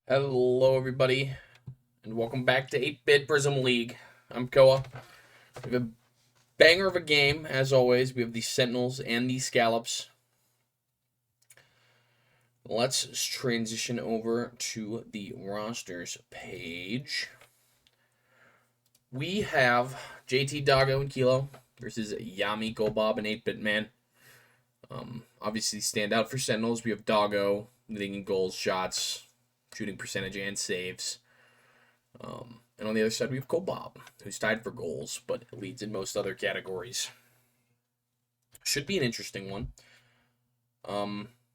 Hello, everybody, and welcome back to 8-Bit Prism League. I'm Koa. We have a banger of a game, as always. We have the Sentinels and the Scallops. Let's transition over to the rosters page. We have JT, Doggo, and Kilo versus Yami, Gobob, and 8-Bit Man. Obviously, stand out for Sentinels. We have Doggo leading in goals, shots, shooting percentage, and saves. And on the other side, we have Gobob, who's tied for goals, but leads in most other categories. Should be an interesting one.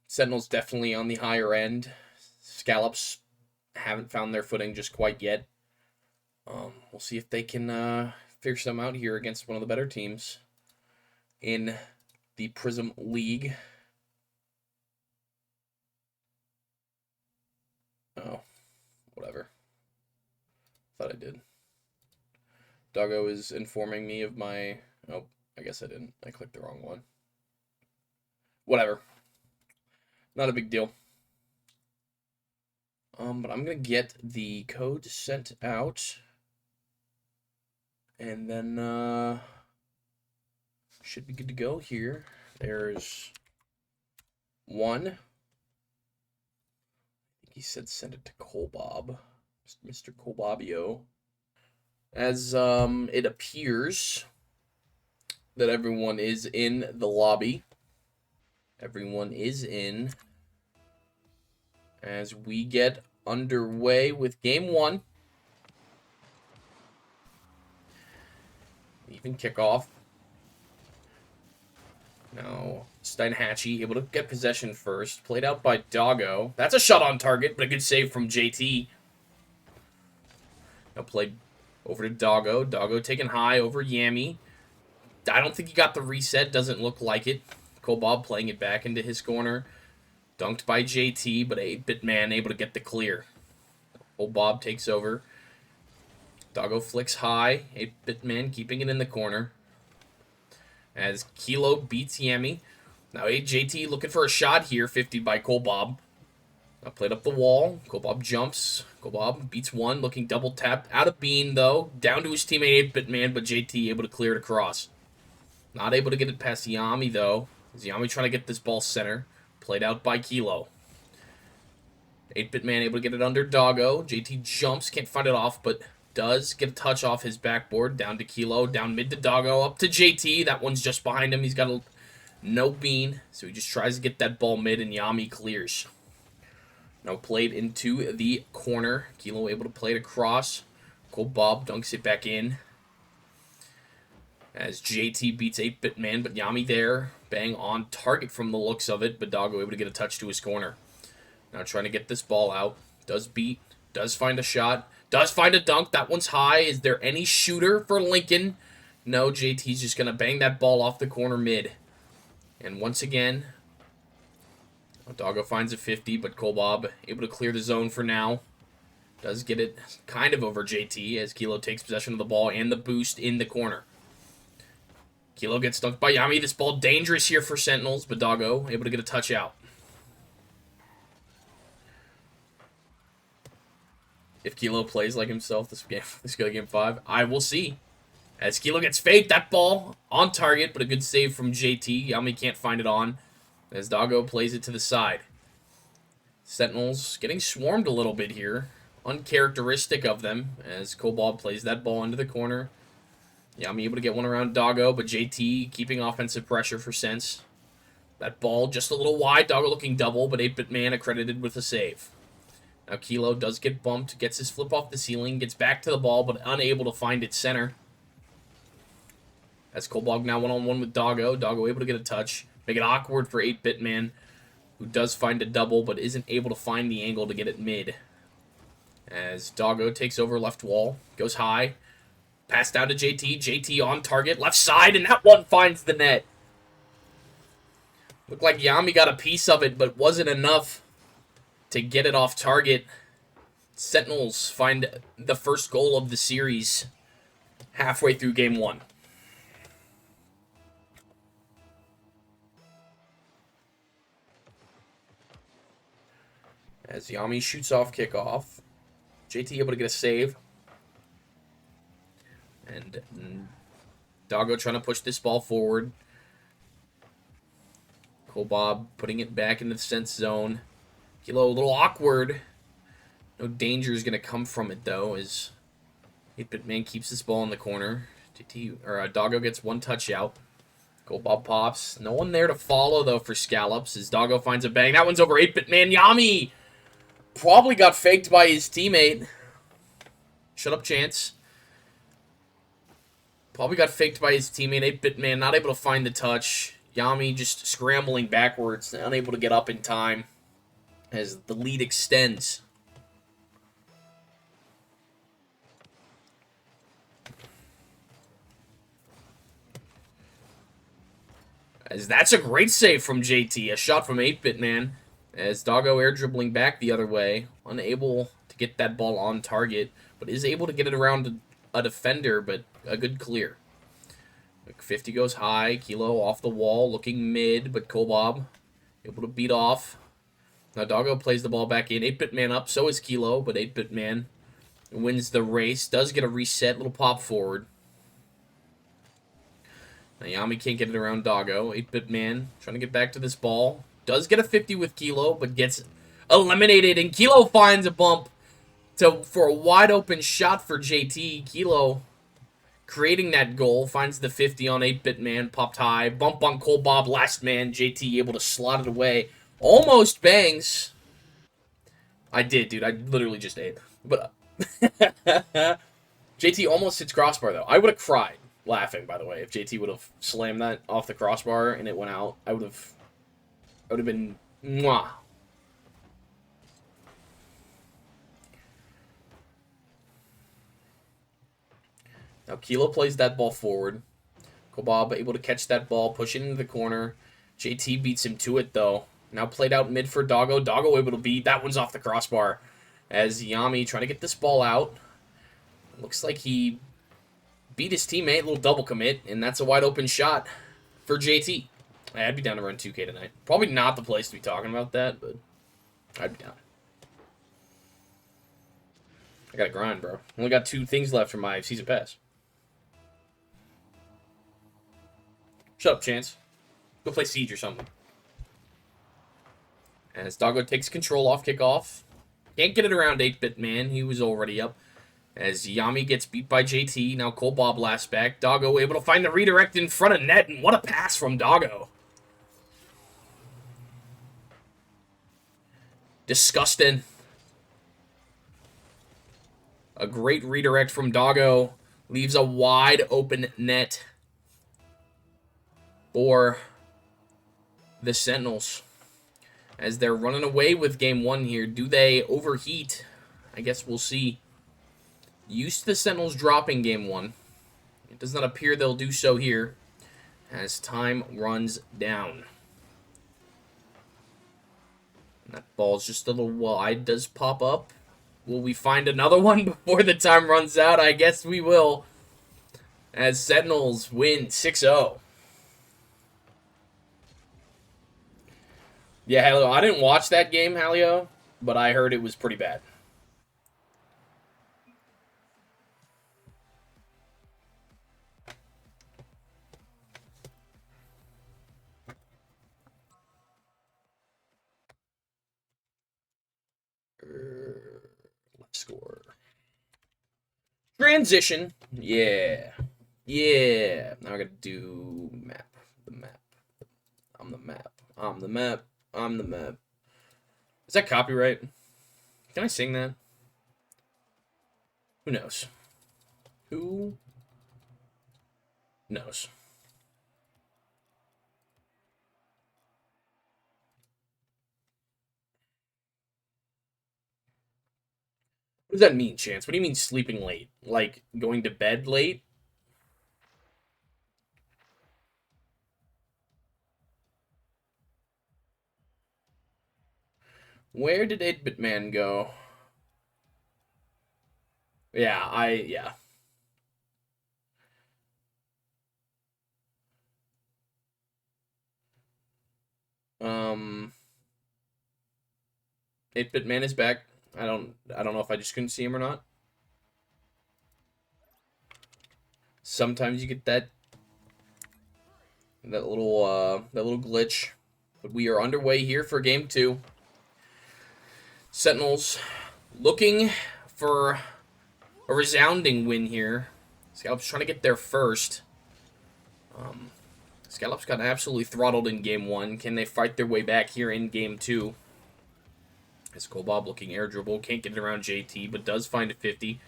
Sentinels definitely on the higher end. Scallops haven't found their footing just quite yet. We'll see if they can figure some out here against one of the better teams in the Prism League. Oh, whatever. Thought I did. Doggo is informing me of my... Oh, I guess I didn't. I clicked the wrong one. Whatever. Not a big deal. But I'm going to get the code sent out. And then, should be good to go here. There's one. I think he said send it to Colbob. Mr. Colbobio. As, it appears that everyone is in the lobby. Everyone is in. As we get underway with game one. Even kickoff. Now, Steinhatchee able to get possession first. Played out by Doggo. That's a shot on target, but a good save from JT. Now played over to Doggo. Doggo taken high over Yami. I don't think he got the reset. Doesn't look like it. Gobob playing it back into his corner. Dunked by JT, but 8-Bit Man able to get the clear. Gobob takes over. Doggo flicks high. 8-Bit Man keeping it in the corner. As Kilo beats Yami. Now JT looking for a shot here. 50 by Gobob. Now played up the wall. Gobob jumps. Gobob beats one. Looking double tapped. Out of bean, though. Down to his teammate 8-Bit Man, but JT able to clear it across. Not able to get it past Yami, though. Is Yami trying to get this ball center? Played out by Kilo. 8-Bit Man able to get it under Doggo. JT jumps. Can't find it off, but does get a touch off his backboard. Down to Kilo. Down mid to Doggo. Up to JT. That one's just behind him. He's got no bean. So he just tries to get that ball mid, and Yami clears. Now played into the corner. Kilo able to play it across. Gobob dunks it back in. As JT beats 8-Bit Man, but Yami there. Bang on target from the looks of it, but Doggo able to get a touch to his corner. Now trying to get this ball out. Does beat. Does find a shot. Does find a dunk. That one's high. Is there any shooter for Lincoln? No, JT's just going to bang that ball off the corner mid. And once again, Doggo finds a 50, but Gobob able to clear the zone for now. Does get it kind of over JT as Kilo takes possession of the ball and the boost in the corner. Kilo gets dunked by Yami. This ball dangerous here for Sentinels, but Doggo able to get a touch out. If Kilo plays like himself this game 5, I will see. As Kilo gets faked, that ball on target, but a good save from JT. Yami can't find it on. As Doggo plays it to the side. Sentinels getting swarmed a little bit here. Uncharacteristic of them, as Gobob plays that ball into the corner. Yami able to get one around Doggo, but JT keeping offensive pressure for Sense. That ball just a little wide. Doggo looking double, but 8-Bit Man accredited with a save. Now Kilo does get bumped, gets his flip off the ceiling, gets back to the ball, but unable to find its center. As Gobob now one-on-one with Doggo. Doggo able to get a touch. Make it awkward for 8-Bit Man, who does find a double, but isn't able to find the angle to get it mid. As Doggo takes over left wall, goes high. Pass down to JT. JT on target, left side, and that one finds the net. Looked like Yami got a piece of it, but wasn't enough to get it off target. Sentinels find the first goal of the series halfway through game one. As Yami shoots off kickoff. JT able to get a save. And Doggo trying to push this ball forward. Bob putting it back into the sense zone. Kilo a little awkward. No danger is going to come from it, though, as 8-Bit Man keeps this ball in the corner. Doggo gets one touch out. Bob pops. No one there to follow, though, for Scallops, as Doggo finds a bang. That one's over 8-Bit Man. Yami probably got faked by his teammate. Shut up, Chance. Probably got faked by his teammate. 8-Bit Man not able to find the touch. Yami just scrambling backwards, unable to get up in time as the lead extends. As that's a great save from JT. A shot from 8-Bit Man. As Doggo air dribbling back the other way. Unable to get that ball on target. But is able to get it around a defender. But a good clear. 50 goes high. Kilo off the wall. Looking mid. But Kobob able to beat off. Now Doggo plays the ball back in. 8-Bit Man up. So is Kilo. But 8-Bit Man wins the race. Does get a reset. Little pop forward. Yami can't get it around Doggo. 8-Bit Man trying to get back to this ball. Does get a 50 with Kilo, but gets eliminated. And Kilo finds a bump for a wide open shot for JT. Kilo creating that goal. Finds the 50 on 8-Bit Man. Popped high. Bump on Bob. Last man. JT able to slot it away. Almost bangs. I did, dude. I literally just ate. But JT almost hits crossbar, though. I would have cried. Laughing, by the way, if JT would have slammed that off the crossbar and it went out, I would have been mwah. Now Kilo plays that ball forward. Kobob able to catch that ball, push it into the corner. JT beats him to it though. Now played out mid for Doggo. Doggo able to beat. That one's off the crossbar. As Yami trying to get this ball out. Looks like he beat his teammate, a little double commit, and that's a wide open shot for JT. I'd be down to run 2K tonight. Probably not the place to be talking about that, but I'd be down. I gotta grind, bro. Only got 2 things left for my season pass. Shut up, Chance. Go play Siege or something. As Doggo takes control off kickoff. Can't get it around 8-Bit Man. He was already up. As Yami gets beat by JT. Now Bob last back. Doggo able to find the redirect in front of net. And what a pass from Doggo. Disgusting. A great redirect from Doggo. Leaves a wide open net for the Sentinels. As they're running away with game 1 here. Do they overheat? I guess we'll see. Used to the Sentinels dropping game 1. It does not appear they'll do so here as time runs down. And that ball's just a little wide. Does pop up. Will we find another one before the time runs out? I guess we will. As Sentinels win 6-0. Yeah, Halio, I didn't watch that game, Halio, but I heard it was pretty bad. Let's score. Transition. Yeah. Yeah. Now I gotta do map. The map. I'm the map. I'm the map. I'm the map. Is that copyright? Can I sing that? Who knows? Who knows? What does that mean, Chance? What do you mean sleeping late? Like going to bed late? Where did 8-Bit Man go? Yeah. Um, 8-bit man is back. I don't know if I just couldn't see him or not. Sometimes you get that little glitch. But we are underway here for game 2. Sentinels looking for a resounding win here. Scallops trying to get there first. Scallops got absolutely throttled in game 1. Can they fight their way back here in game 2? As Bob looking air dribble. Can't get it around JT, but does find a 50.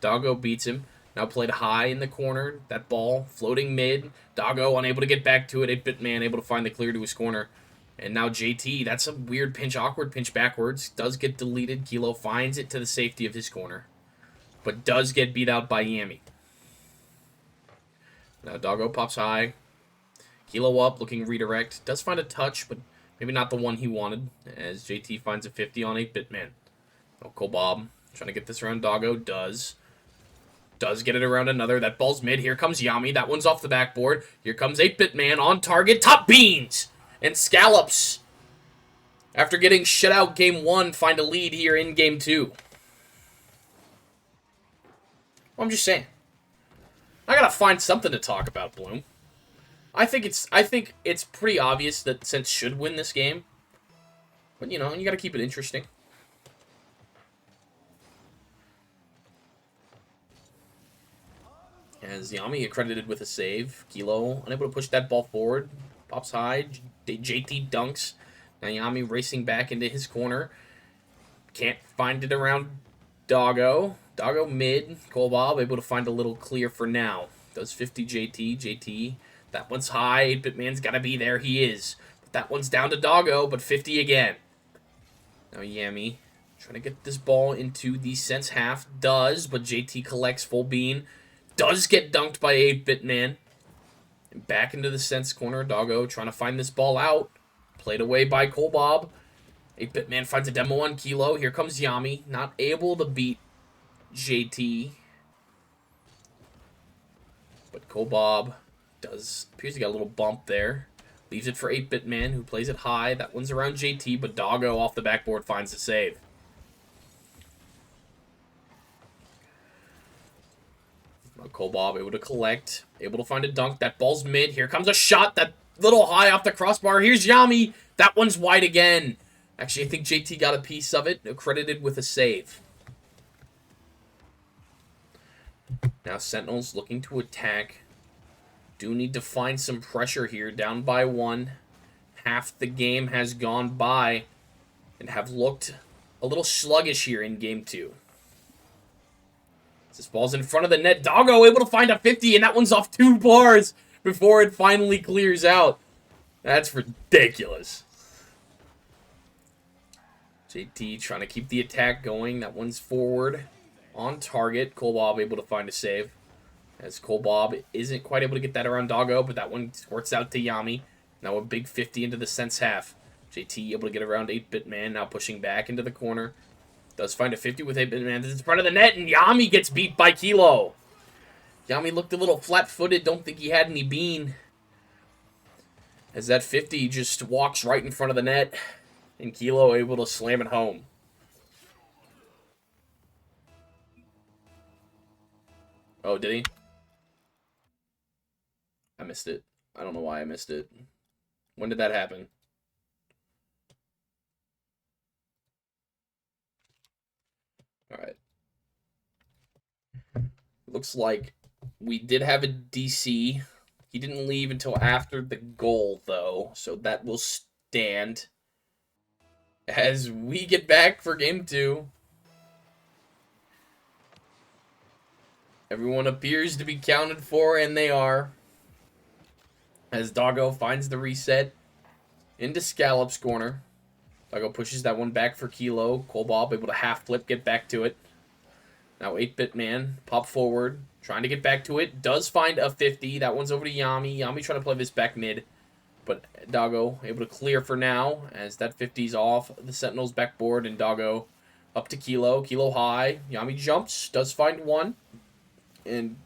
Doggo beats him. Now played high in the corner. That ball floating mid. Doggo unable to get back to it. 8-bit man able to find the clear to his corner. And now JT, that's a weird pinch, awkward pinch backwards. Does get deleted. Kilo finds it to the safety of his corner. But does get beat out by Yami. Now Doggo pops high. Kilo up, looking redirect. Does find a touch, but maybe not the one he wanted. As JT finds a 50 on 8-bit man. Oh, Bob trying to get this around Doggo. Does get it around another. That ball's mid. Here comes Yami. That one's off the backboard. Here comes 8-bit man on target. Top beans! And Scallops, after getting shut out game 1, find a lead here in game 2. Well, I'm just saying. I gotta find something to talk about, Bloom. I think it's pretty obvious that Sense should win this game. But, you know, you gotta keep it interesting. As Yami accredited with a save. Kilo unable to push that ball forward. Pops high. JT dunks. Now Yami racing back into his corner. Can't find it around Doggo. Doggo mid. Bob able to find a little clear for now. Does 50 JT. JT. That one's high. 8-bit man's got to be there. He is. But that one's down to Doggo, but 50 again. Now Yami trying to get this ball into the Sense half. Does, but JT collects full bean. Does get dunked by 8-bit man. And back into the Sense corner. Doggo trying to find this ball out. Played away by Bob. 8-bit man finds a demo on Kilo. Here comes Yami. Not able to beat JT. But Bob appears to get a little bump there. Leaves it for 8-bit man, who plays it high. That one's around JT, but Doggo off the backboard finds the save. Bob able to collect, able to find a dunk. That ball's mid. Here comes a shot. That little high off the crossbar. Here's Yami. That one's wide again. Actually, I think JT got a piece of it, credited with a save. Now Sentinels looking to attack. Do need to find some pressure here. Down by 1. Half the game has gone by and have looked a little sluggish here in game 2. This ball's in front of the net. Doggo able to find a 50, and that one's off 2 bars before it finally clears out. That's ridiculous. JT trying to keep the attack going. That one's forward on target. Bob able to find a save. As Bob isn't quite able to get that around Doggo, but that one squirts out to Yami. Now a big 50 into the Sense half. JT able to get around 8-bit man, now pushing back into the corner. Does find a 50 with 8-bit man. This is in front of the net, and Yami gets beat by Kilo. Yami looked a little flat-footed. Don't think he had any bean. As that 50 just walks right in front of the net, and Kilo able to slam it home. Oh, did he? I missed it. I don't know why I missed it. When did that happen? Alright. Looks like we did have a DC. He didn't leave until after the goal, though, so that will stand. As we get back for game 2. Everyone appears to be counted for, and they are. As Doggo finds the reset into Scallops' corner. Doggo pushes that one back for Kilo. Bob able to half flip, get back to it. Now 8-bit man, pop forward, trying to get back to it. Does find a 50. That one's over to Yami. Yami trying to play this back mid. But Doggo able to clear for now, as that 50's off the Sentinels' backboard, and Doggo up to Kilo. Kilo high. Yami jumps, does find one. And,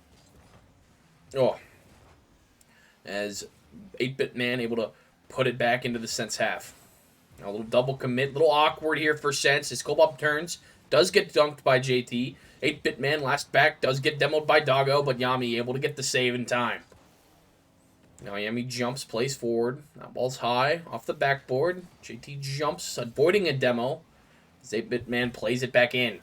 as 8-bit man able to put it back into the Sense half. A little double commit, little awkward here for Sense as Kobob turns. Does get dunked by JT. 8-Bit Man last back does get demoed by Doggo, but Yami able to get the save in time. Now Yami jumps, plays forward. That ball's high, off the backboard. JT jumps, avoiding a demo. As 8-Bit Man plays it back in.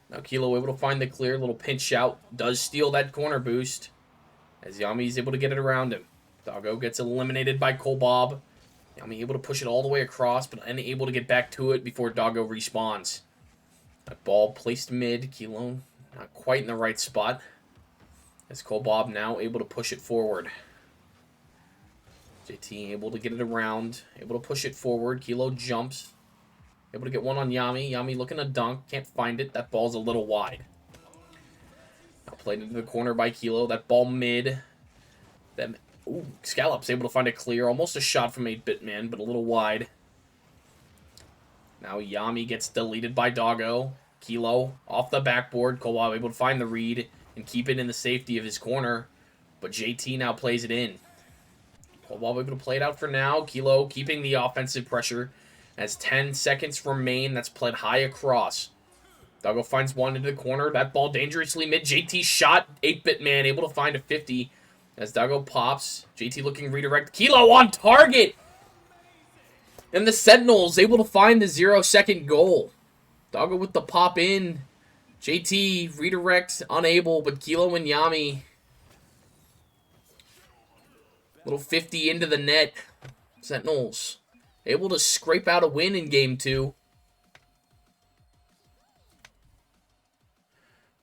Now Kilo able to find the clear, little pinch shout. Does steal that corner boost. As Yami is able to get it around him. Doggo gets eliminated by Kobob. Yami able to push it all the way across, but unable to get back to it before Doggo respawns. That ball placed mid. Kilo not quite in the right spot. As Kobob now able to push it forward. JT able to get it around. Able to push it forward. Kilo jumps. Able to get one on Yami. Yami looking to dunk. Can't find it. That ball's a little wide. Now played into the corner by Kilo. That ball mid. Then, ooh, Scallops able to find a clear. Almost a shot from 8-Bit Man, but a little wide. Now Yami gets deleted by Doggo. Kilo off the backboard. Kobob able to find the read and keep it in the safety of his corner. But JT now plays it in. Kobob able to play it out for now. Kilo keeping the offensive pressure. As 10 seconds remain, that's played high across. Doggo finds one into the corner. That ball dangerously mid. JT shot. 8-Bit Man able to find a 50. As Doggo pops. JT looking redirect. Kilo on target! And the Sentinels able to find the 0-second goal. Doggo with the pop in. JT redirect unable, but Kilo and Yami. Little 50 into the net. Sentinels able to scrape out a win in Game 2.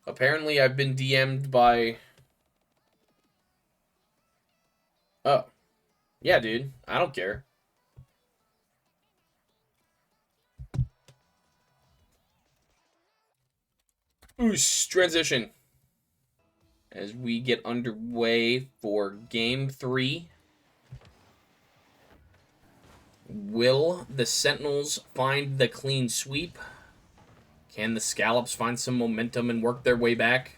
Apparently, I've been DM'd by... Oh. Yeah, dude. I don't care. Oosh, transition. As we get underway for Game 3. Will the Sentinels find the clean sweep? Can the Scallops find some momentum and work their way back?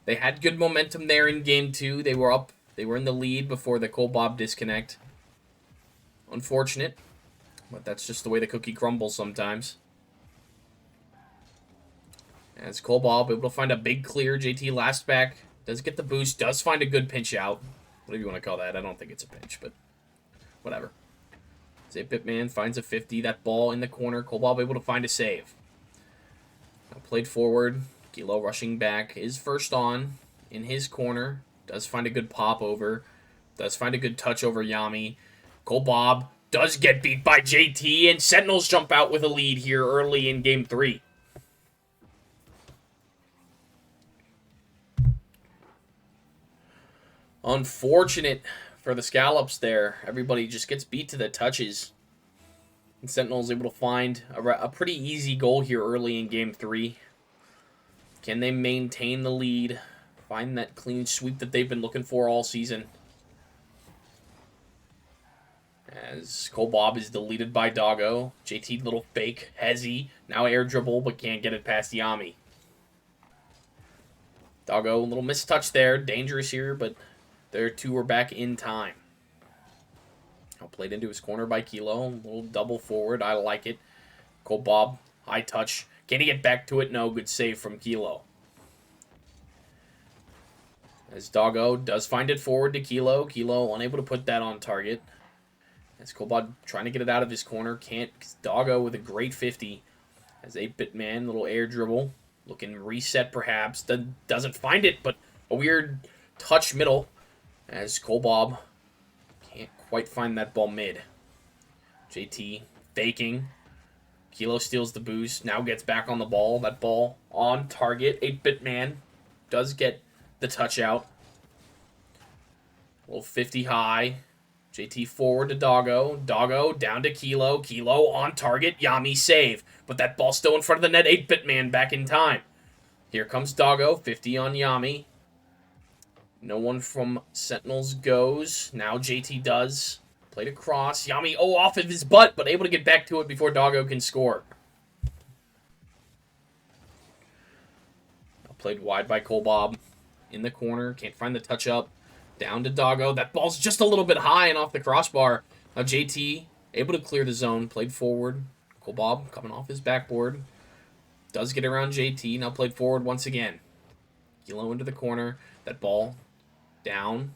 They had good momentum there in Game 2. They were up. They were in the lead before the Kobob disconnect. Unfortunate. But that's just the way the cookie crumbles sometimes. As Kobob able to find a big clear. JT last back. Does get the boost. Does find a good pinch out. Whatever you want to call that. I don't think it's a pinch, but whatever. 8-Bit Man finds a 50. That ball in the corner. Kobob able to find a save. Now played forward. Kilo rushing back. Is first on in his corner. Does find a good pop over. Does find a good touch over Yami. Kobob does get beat by JT. And Sentinels jump out with a lead here early in Game 3. Unfortunate for the Scallops there. Everybody just gets beat to the touches. And Sentinels able to find a pretty easy goal here early in Game 3. Can they maintain the lead? Find that clean sweep that they've been looking for all season. As Kobob is deleted by Doggo. JT little fake. Hezzy. Now air dribble, but can't get it past Yami. Doggo, little mistouch there. Dangerous here, but their two are back in time. Played into his corner by Kilo. A little double forward. I like it. Kobob, high touch. Can he get back to it? No. Good save from Kilo. As Doggo does find it forward to Kilo. Kilo unable to put that on target. As Kobob trying to get it out of his corner. Can't. Doggo with a great 50. As 8-Bit Man, little air dribble. Looking reset perhaps. Doesn't find it, but a weird touch middle. As Kobob can't quite find that ball mid. JT faking. Kilo steals the boost. Now gets back on the ball. That ball on target. 8-Bit Man does get the touch out. A little 50 high. JT forward to Doggo. Doggo down to Kilo. Kilo on target. Yami save. But that ball still in front of the net. 8-Bit Man back in time. Here comes Doggo. 50 on Yami. No one from Sentinels goes. Now JT does. Played across. Yami, off of his butt, but able to get back to it before Doggo can score. Played wide by Kobob. In the corner. Can't find the touch up. Down to Doggo. That ball's just a little bit high and off the crossbar. Now JT, able to clear the zone, played forward. Cool Bob coming off his backboard. Does get around JT, now played forward once again. Kilo into the corner. That ball down.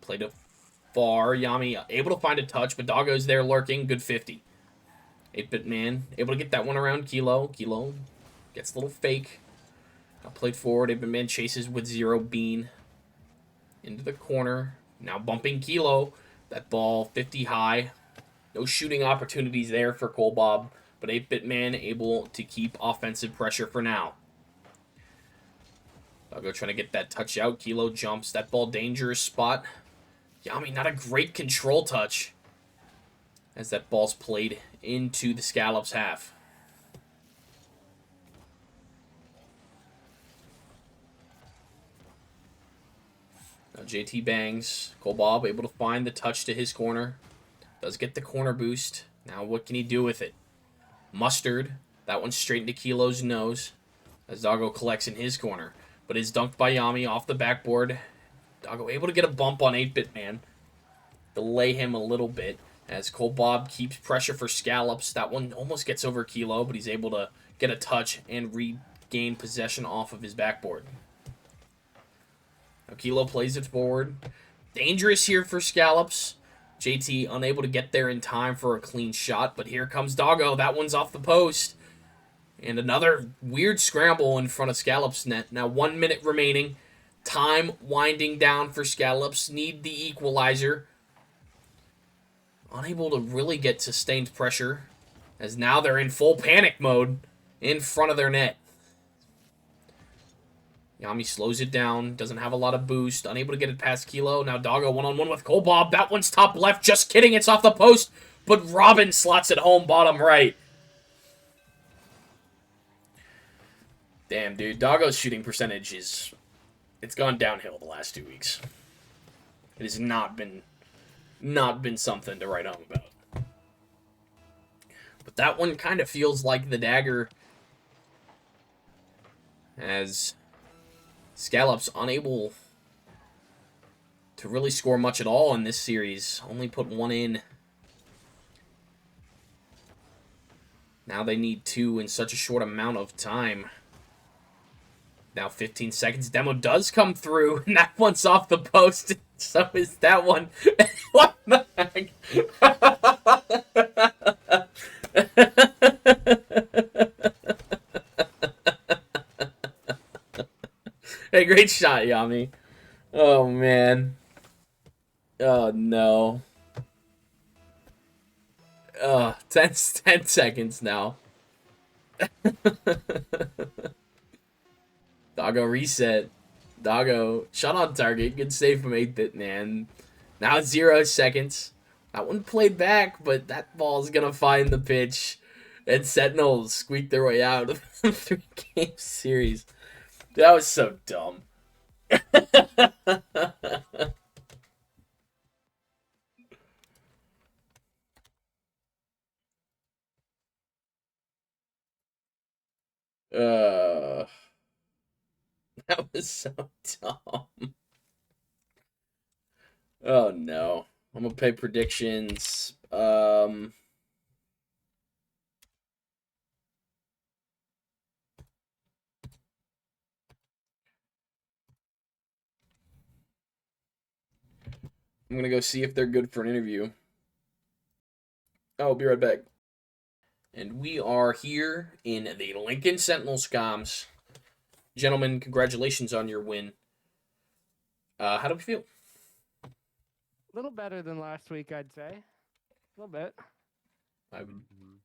Played to far. Yami able to find a touch, but Doggo's there lurking. Good 50. 8-bit man able to get that one around Kilo. Kilo gets a little fake. Now played forward. 8-bit man chases with 0 bean. Into the corner. Now bumping Kilo. That ball 50 high. No shooting opportunities there for Cole Bob, but 8-bit man able to keep offensive pressure for now. Doggo trying to get that touch out. Kilo jumps. That ball dangerous spot. Yami, not a great control touch. As that ball's played into the Scallops half. Now JT bangs. Cole Bob able to find the touch to his corner. Does get the corner boost. Now what can he do with it? Mustard. That one straight into Kilo's nose. As Doggo collects in his corner. But is dunked by Yami off the backboard. Doggo able to get a bump on 8-bit man. Delay him a little bit. As Cole Bob keeps pressure for Scallops. That one almost gets over Kilo, but he's able to get a touch and regain possession off of his backboard. Now Kilo plays it forward. Dangerous here for Scallops. JT unable to get there in time for a clean shot, but here comes Doggo. That one's off the post. And another weird scramble in front of Scallops' net. Now 1 minute remaining. Time winding down for Scallops. Need the equalizer. Unable to really get sustained pressure, as now they're in full panic mode in front of their net. Yami slows it down, doesn't have a lot of boost, unable to get it past Kilo. Now Doggo one-on-one with Cole Bob. That one's top left, just kidding, it's off the post, but Robin slots it home bottom right. Damn, dude, Doggo's shooting percentage it's gone downhill the last 2 weeks. It has not been something to write home about. But that one kind of feels like the dagger, as Scallops unable to really score much at all in this series. Only put 1 in. Now they need 2 in such a short amount of time. Now 15 seconds. Demo does come through, and that one's off the post. So is that one. What the heck? Hey, great shot, Yami. Oh, man. Oh, no. 10 seconds now. Doggo reset. Doggo shot on target. Good save from 8-bit man. Now 0 seconds. That one played back, but that ball's gonna find the pitch. And Sentinels squeak their way out of the 3-game series. That was so dumb. That was so dumb. Oh no. I'm gonna play predictions. I'm gonna go see if they're good for an interview. I'll be right back. And we are here in the Lincoln Sentinels comms. Gentlemen, congratulations on your win. How do we feel? A little better than last week, I'd say. A little bit.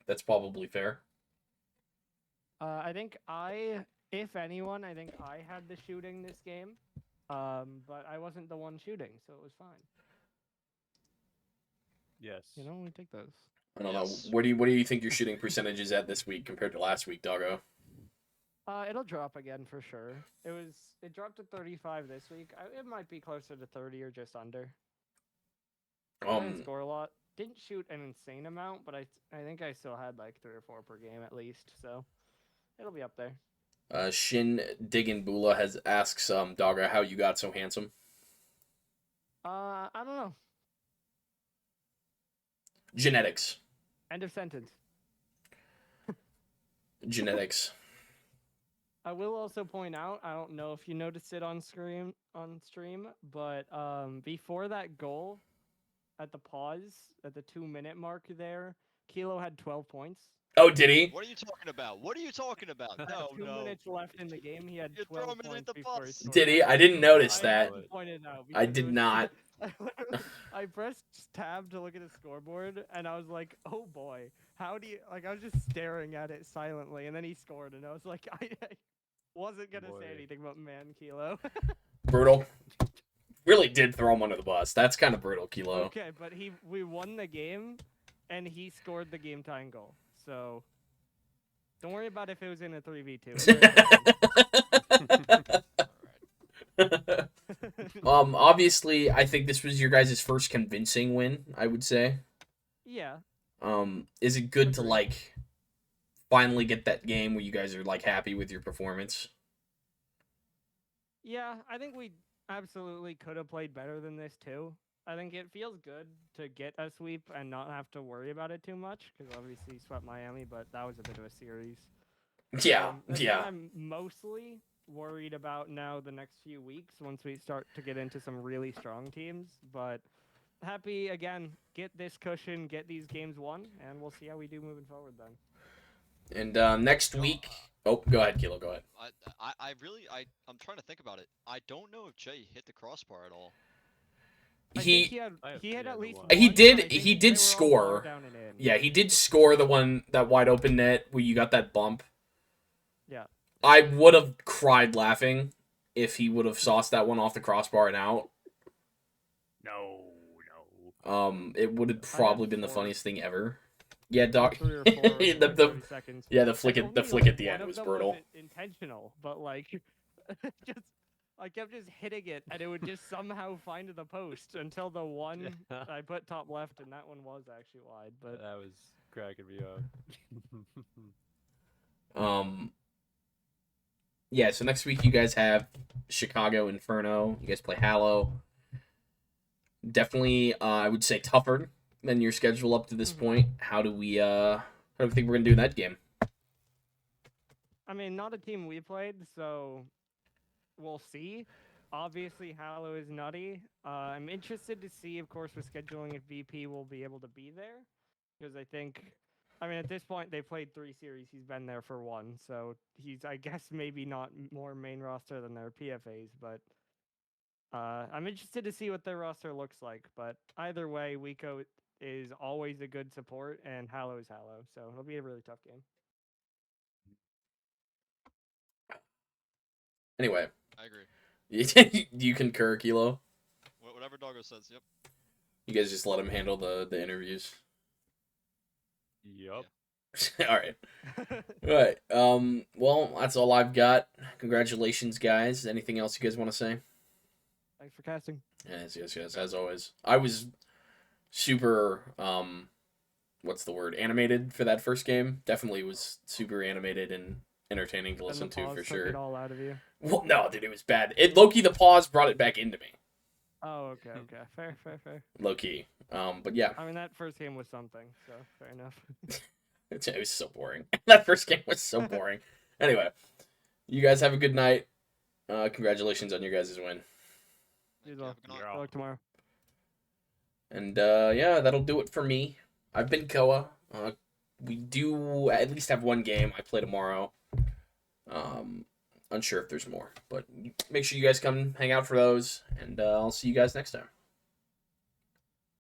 That's probably fair. I think if anyone, I think I had the shooting this game. But I wasn't the one shooting, so it was fine. Yes. You know, we take those. I don't know. What do you think your shooting percentage is at this week compared to last week, Doggo? It'll drop again for sure. It dropped to 35 this week. It might be closer to 30 or just under. I didn't score a lot. Didn't shoot an insane amount, but I think I still had like 3 or 4 per game at least. So it'll be up there. Shin Diggin Bula has asked Doggo how you got so handsome. I don't know. Genetics. End of sentence. Genetics. I will also point out, I don't know if you noticed it on stream, but before that goal, at the pause, at the 2-minute mark there, Kilo had 12 points. Oh, did he? What are you talking about? What are you talking about? No, 2 minutes left in the game, he had You're 12 throwing me points at the before he bus. scored. Did he? I didn't notice I that. had to point it out I because did not. I pressed tab to look at the scoreboard, and I was like, "Oh boy, how do you?" Like, I was just staring at it silently, and then he scored, and I was like, I wasn't gonna say anything about man Kilo. Brutal. Really did throw him under the bus. That's kind of brutal, Kilo. Okay, but we won the game, and he scored the game tying goal. So don't worry about if it was in a 3v2. Obviously, I think this was your guys' first convincing win, I would say. Yeah. Is it good to, like, finally get that game where you guys are, like, happy with your performance? Yeah, I think we absolutely could have played better than this, too. I think it feels good to get a sweep and not have to worry about it too much, because obviously you swept Miami, but that was a bit of a series. Yeah, The yeah. thing I'm mostly worried about now the next few weeks once we start to get into some really strong teams, but happy, again, get this cushion, get these games won, and we'll see how we do moving forward then. And next week... Oh, go ahead, Kilo, go ahead. I'm trying to think about it. I don't know if Jay hit the crossbar at all. He had at least he one, did but I think he they did were all score. low down and in. Yeah, he did score that wide open net where you got that bump. Yeah. I would have cried laughing if he would have sauced that one off the crossbar and out. No. It would have probably been the funniest thing ever. Yeah, Doc. 3 or 4 the seconds. the flick at the end was brutal. Wasn't intentional, but like, I kept just hitting it, and it would just somehow find the post until the one I put top left, and that one was actually wide. But that was cracking me up. Yeah. So next week you guys have Chicago Inferno. You guys play Hallow. Definitely, I would say tougher than your schedule up to this point. How do we think we're gonna do in that game? I mean, not a team we played, so we'll see. Obviously, Hallow is nutty. I'm interested to see, of course, with scheduling if VP will be able to be there, because I mean, at this point, they played 3 series. He's been there for 1, so he's, I guess, maybe not more main roster than their PFAs, but I'm interested to see what their roster looks like. But either way, Wiko is always a good support, and Hallow is Hallow, so it'll be a really tough game. Anyway. I agree. You concur, Kilo? Whatever Doggo says, yep. You guys just let him handle the interviews? Yup. All right. All right. Well, that's all I've got. Congratulations, guys. Anything else you guys want to say? Thanks for casting. Yes. As always. I was super, what's the word? Animated for that first game. Definitely was super animated and entertaining to listen to for sure. Took it all out of you. Well, no, dude, it was bad. Low-key, the pause brought it back into me. Oh, okay. Fair. Low-key. But yeah. I mean, that first game was something, so fair enough. It was so boring. That first game was so boring. Anyway, you guys have a good night. Congratulations on your guys' win. Good luck tomorrow. And yeah, that'll do it for me. I've been Koa. We do at least have one game I play tomorrow. Unsure if there's more, but make sure you guys come hang out for those, and I'll see you guys next time.